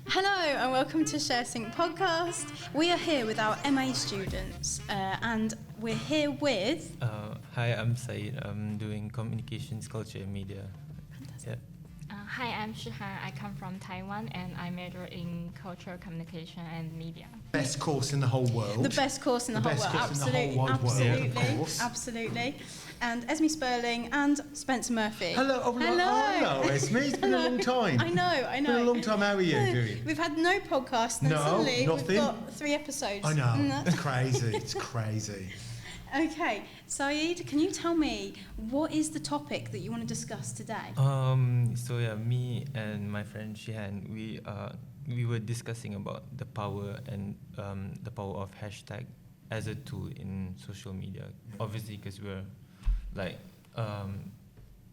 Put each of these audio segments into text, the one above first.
Hello and welcome to ShareSync podcast. We are here with our MA students and we're here with... Hi, I'm Said. I'm doing communications, culture and media. Fantastic. Hi, I'm Shihan. I come from Taiwan and I major in cultural communication and media. Best course in the whole world. The best course in the whole world. Absolutely. And Esme Sperling and Spencer Murphy. Hello. Hello, Esme. It's been a long time. I know. It's been a long time. How are you doing? We've had no podcast and suddenly nothing. We've got 3 episodes. I know. It's crazy. It's crazy. Okay, Saeed, can you tell me what is the topic that you want to discuss today? Me and my friend Shihan, we were discussing about the power and the power of hashtag as a tool in social media. Obviously, because we're like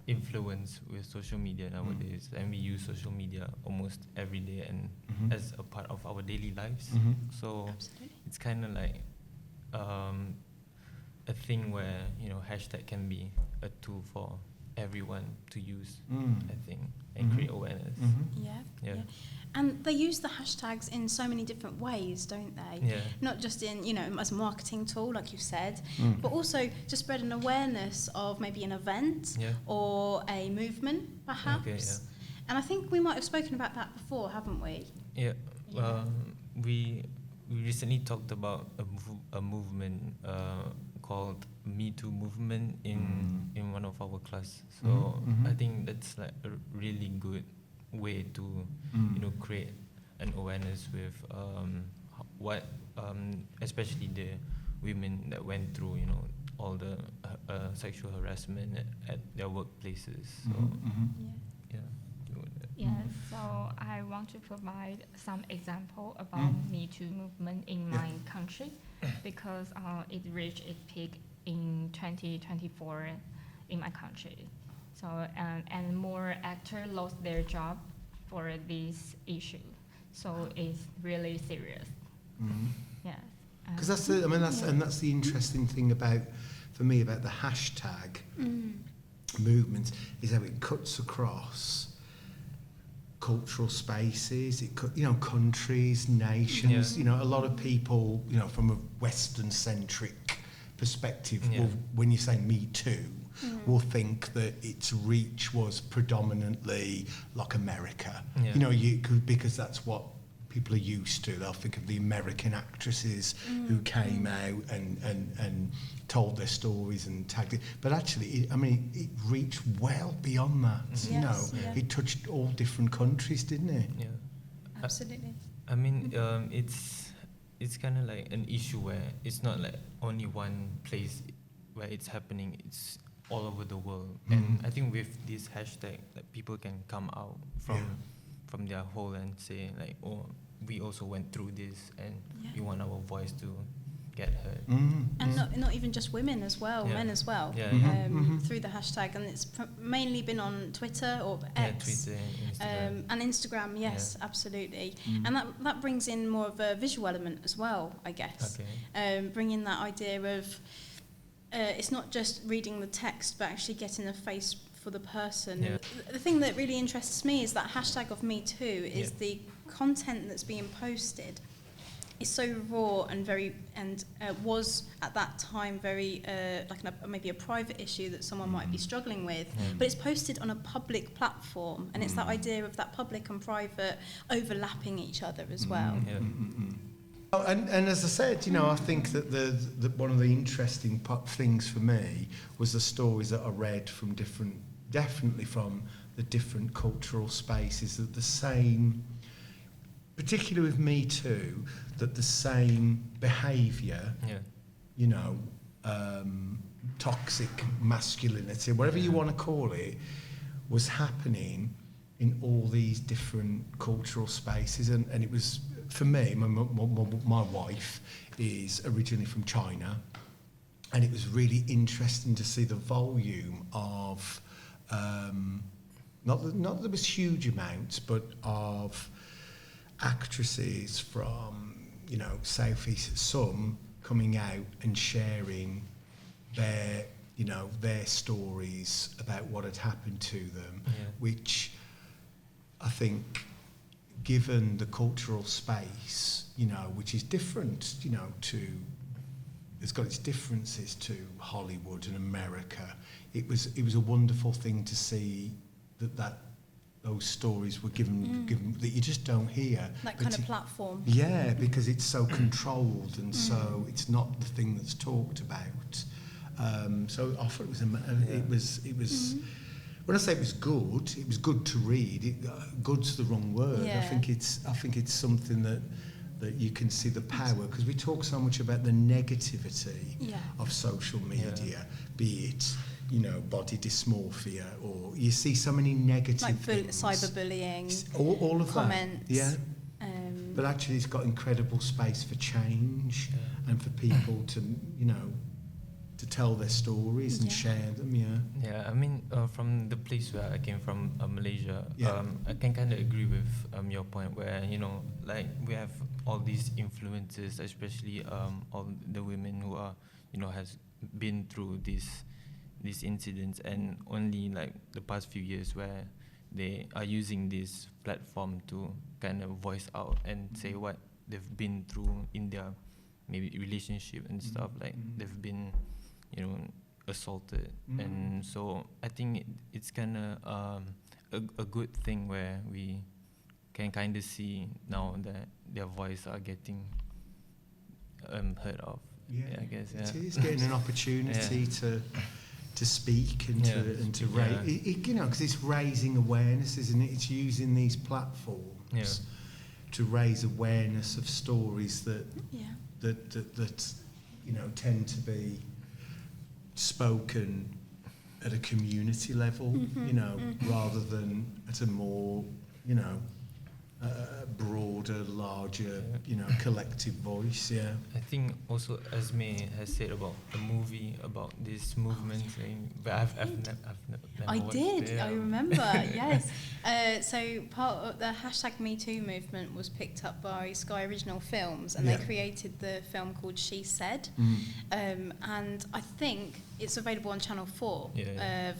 influenced with social media nowadays, and we use social media almost every day and as a part of our daily lives. So Absolutely. it's kind of like a thing where hashtag can be a tool for everyone to use, I think, and create awareness. Yeah. And they use the hashtags in so many different ways, don't they? Yeah. Not just in, as a marketing tool, like you said, but also to spread an awareness of maybe an event or a movement, perhaps. Okay, yeah. And I think we might have spoken about that before, haven't we? Yeah. We recently talked about a movement called Me Too movement in one of our class. So I think that's like a really good way to create an awareness with what especially the women that went through all the sexual harassment at their workplaces. So Yes, so I want to provide some example about Me Too movement in my country because it reached its peak in 2024 in my country. So and more actors lost their job for this issue. So it's really serious. Yes. Because that's the interesting thing for me about the hashtag movement is how it cuts across cultural spaces, countries, nations. A lot of people, from a Western-centric perspective, when you say Me Too, will think that its reach was predominantly like America. Because that's what people are used to. They'll think of the American actresses who came out and told their stories and tagged it. But actually, it reached well beyond that. Yes, It touched all different countries, didn't it? Yeah. Absolutely. It's kind of like an issue where it's not like only one place where it's happening. It's all over the world. And I think with this hashtag, like, people can come out from their hole and say like, oh, we also went through this and we want our voice to get heard. And not even just women as well, men as well, through the hashtag. And it's mainly been on Twitter or X. Twitter and Instagram. Yes, absolutely. And that brings in more of a visual element as well, I guess. Okay. Bringing that idea of it's not just reading the text, but actually getting a face for the person. Yeah. The thing that really interests me is that hashtag of Me Too is the content that's being posted is so raw and was at that time very maybe a private issue that someone might be struggling with, but it's posted on a public platform, and it's that idea of that public and private overlapping each other as well. And as I said, I think that the one of the interesting things for me was the stories that I read from definitely from the different cultural spaces, that the same, particularly with Me Too, that the same behaviour, toxic masculinity, whatever you want to call it, was happening in all these different cultural spaces. And it was, for me, my wife is originally from China, and it was really interesting to see the volume of, not that there was huge amounts, but of actresses from, Southeast, some coming out and sharing their stories about what had happened to them, which I think given the cultural space, you know, which is different, you know, it's got its differences to Hollywood and America. It was a wonderful thing to see that those stories were given that you just don't hear. That kind of platform. Yeah, because it's so controlled and so it's not the thing that's talked about. So I thought it was. When I say it was good to read. Good's the wrong word. Yeah. I think it's something that you can see the power, because we talk so much about the negativity of social media, be it, you know, body dysmorphia, or you see so many negative like things. cyberbullying, all of comments. that. Yeah. But actually it's got incredible space for change and for people to, you know, to tell their stories and share them. Yeah, I mean, from the place where I came from, Malaysia, Yeah. I can kind of agree with your point where, you know, like we have all these influences, especially all the women who are, you know, has been through these incidents, and only like the past few years where they are using this platform to kind of voice out and say what they've been through in their maybe relationship and stuff, like they've been, you know, assaulted. And so I think it's kind of a good thing where we can kind of see now that their voice are getting heard of. I guess it is getting an opportunity to speak and to raise, you know, because it's raising awareness, isn't it? It's using these platforms to raise awareness of stories that you know tend to be spoken at a community level, you know, rather than at a more, you know, broader, larger, you know, collective voice. I think also Esme has said about the movie about this movement thing, but I've never I watched did. it. I remember. Yes. So part of the #MeToo movement was picked up by Sky Original Films, and they created the film called She Said, and I think it's available on Channel 4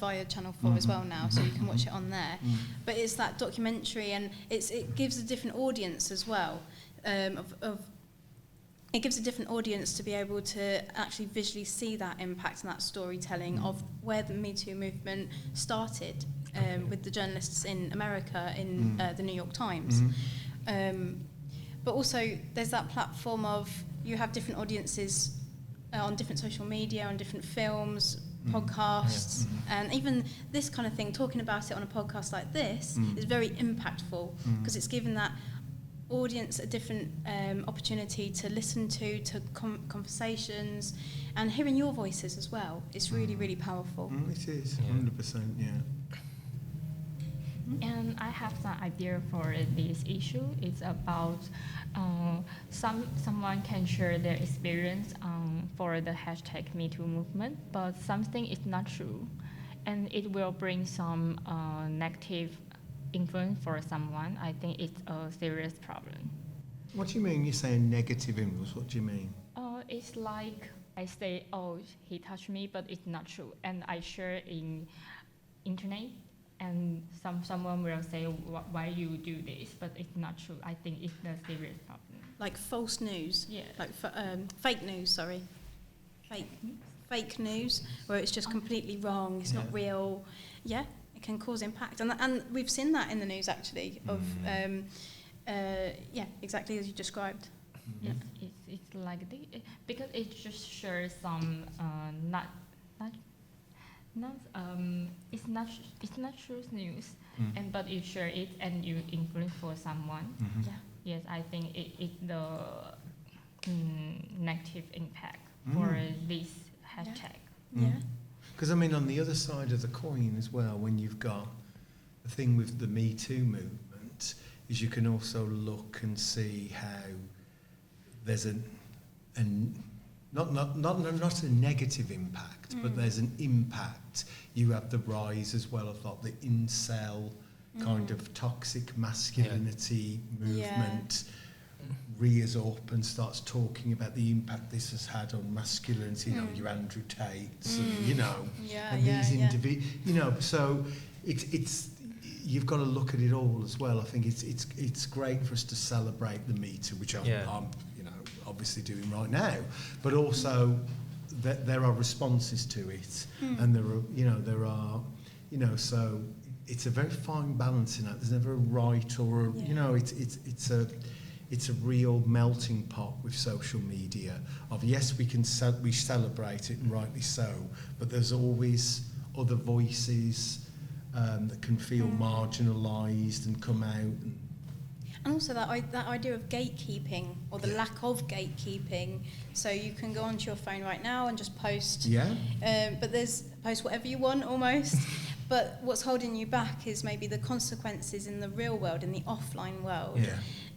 via Channel 4 as well now, so you can watch it on there. But it's that documentary, and it gives a different audience as well. It gives a different audience to be able to actually visually see that impact and that storytelling of where the Me Too movement started, with the journalists in America in the New York Times. But also there's that platform of you have different audiences on different social media, on different films, podcasts, and even this kind of thing, talking about it on a podcast like this is very impactful, because it's given that audience a different opportunity to listen to conversations, and hearing your voices as well. It's really, really powerful. It is, 100%, And I have some idea for this issue. It's about someone can share their experience for the #MeToo movement, but something is not true, and it will bring some negative influence for someone. I think it's a serious problem. What do you mean? You're saying negative influence. What do you mean? It's like I say, oh, he touched me, but it's not true, and I share in internet. And someone will say, why you do this? But it's not true. I think it's a serious problem. Like false news? Yeah. Like fake news, sorry. Fake news, where it's just completely wrong, it's not real. Yeah, it can cause impact. And we've seen that in the news, actually, of, exactly as you described. Yeah, it's like because it just shares some it's not true news, but you share it and you influence for someone. Yes, I think it's the negative impact for this hashtag. Because I mean, on the other side of the coin as well, when you've got the thing with the Me Too movement, is you can also look and see how there's not a negative impact, but there's an impact. You have the rise as well of like the incel kind of toxic masculinity movement rears up and starts talking about the impact this has had on masculinity. You know, your Andrew Tates, and, you know, and these individuals. You know, so it's you've got to look at it all as well. I think it's great for us to celebrate the Me Too, which I'm obviously doing right now, but also that there are responses to it, and there are so it's a very fine balancing act. There's never a right or it's a real melting pot with social media of, yes, we celebrate it, and rightly so, but there's always other voices that can feel marginalised and come out. And also that idea of gatekeeping, or the lack of gatekeeping. So you can go onto your phone right now and just post. Yeah. But post whatever you want almost. But what's holding you back is maybe the consequences in the real world, in the offline world,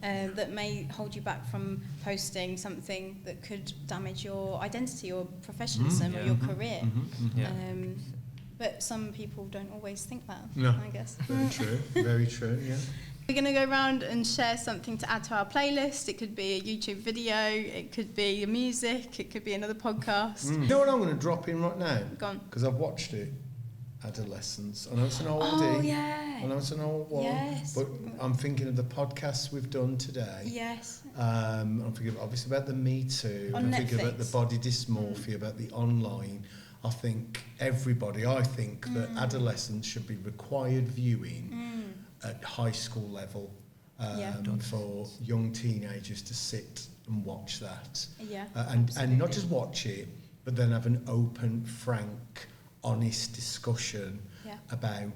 that may hold you back from posting something that could damage your identity or professionalism or your career. But some people don't always think that, I guess. Very true, very true, yeah. We're going to go around and share something to add to our playlist. It could be a YouTube video, it could be music, it could be another podcast. You know what I'm going to drop in right now? Go on. Because I've watched it, Adolescence. I know it's an oldie. Oh, yeah. I know it's an old one. Yes. But I'm thinking of the podcasts we've done today. Yes. I'm thinking obviously about the Me Too. On I'm Netflix. thinking about the body dysmorphia, about the online. I think that Adolescence should be required viewing at high school level for young teenagers to sit and watch that. And not just watch it, but then have an open, frank, honest discussion about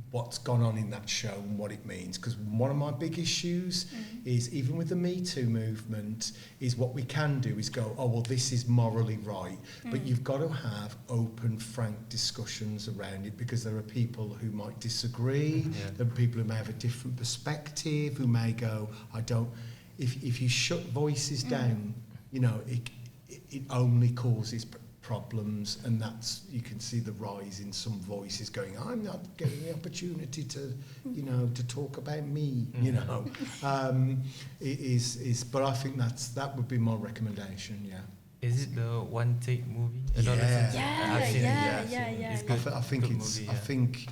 what's gone on in that show and what it means. Because one of my big issues is, even with the Me Too movement, is what we can do is go, oh, well, this is morally right. But you've got to have open, frank discussions around it, because there are people who might disagree. There are people who may have a different perspective, who may go, I don't... If you shut voices down, it only causes problems, and that's, you can see the rise in some voices going, I'm not getting the opportunity to talk about me. It is but I think that would be my recommendation. Is it the one take movie? I've seen it. It's good. I think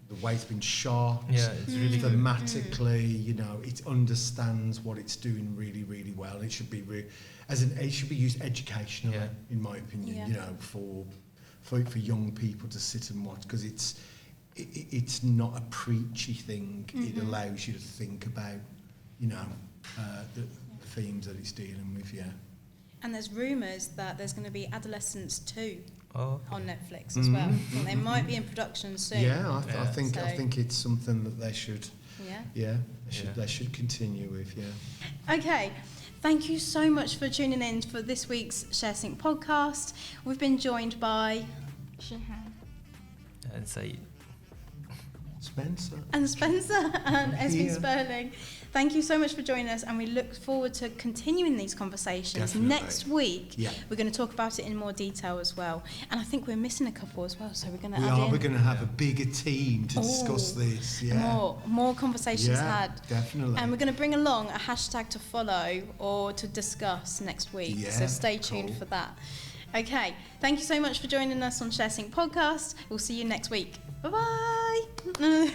the way it's been shot, it's really thematically, it understands what it's doing really, really well. It should be it should be used educationally, in my opinion. For young people to sit and watch, because it's not a preachy thing. It allows you to think about, the themes that it's dealing with. And there's rumours that there's going to be Adolescence 2 on Netflix as well. I think they might be in production soon. I think it's something that they should. They should continue with. Okay. Thank you so much for tuning in for this week's ShareSync podcast. We've been joined by Shihan and Said. Spencer and Esme Sperling. Thank you so much for joining us, and we look forward to continuing these conversations. Definitely. Next week. We're going to talk about it in more detail as well, and I think we're missing a couple as well, so we're going to we're going to have a bigger team to discuss this. More conversations had. Definitely. And we're going to bring along a hashtag to follow or to discuss next week, so stay tuned for that. Okay, thank you so much for joining us on ShareSync podcast. We'll see you next week. Bye-bye.